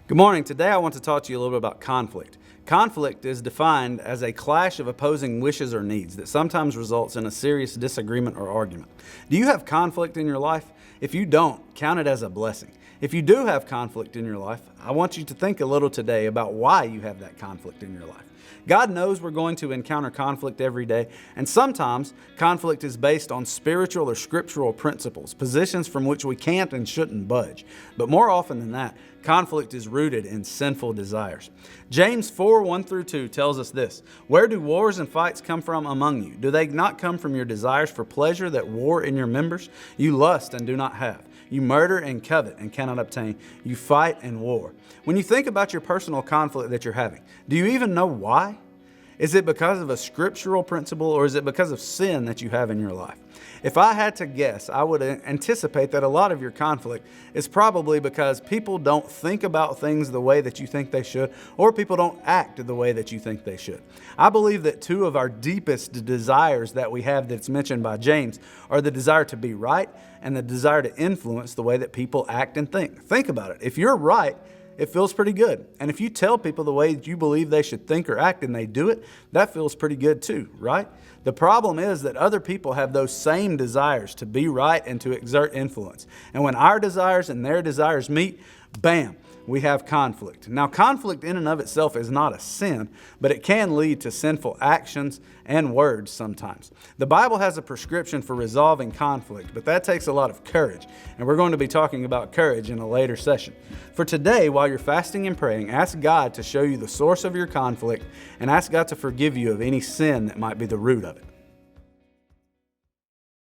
Good morning. Today I want to talk to you a little bit about conflict. Conflict is defined as a clash of opposing wishes or needs that sometimes results in a serious disagreement or argument. Do you have conflict in your life? If you don't, count it as a blessing. If you do have conflict in your life, I want you to think a little today about why you have that conflict in your life. God knows we're going to encounter conflict every day, and sometimes conflict is based on spiritual or scriptural principles, positions from which we can't and shouldn't budge. But more often than that, conflict is rooted in sinful desires. James 4:1-2 tells us this: "Where do wars and fights come from among you? Do they not come from your desires for pleasure that war in your members? You lust and do not have. You murder and covet and cannot obtain. You fight and war." When you think about your personal conflict that you're having, do you even know why? Is it because of a scriptural principle, or is it because of sin that you have in your life? If I had to guess, I would anticipate that a lot of your conflict is probably because people don't think about things the way that you think they should, or people don't act the way that you think they should. I believe that two of our deepest desires that we have that's mentioned by James are the desire to be right and the desire to influence the way that people act and think. Think about it. If you're right, it feels pretty good. And if you tell people the way you believe they should think or act and they do it, that feels pretty good too, right? The problem is that other people have those same desires to be right and to exert influence. And when our desires and their desires meet, bam, we have conflict. Now, conflict in and of itself is not a sin, but it can lead to sinful actions and words sometimes. The Bible has a prescription for resolving conflict, but that takes a lot of courage. And we're going to be talking about courage in a later session. For today, while you're fasting and praying, ask God to show you the source of your conflict and ask God to forgive you of any sin that might be the root of it.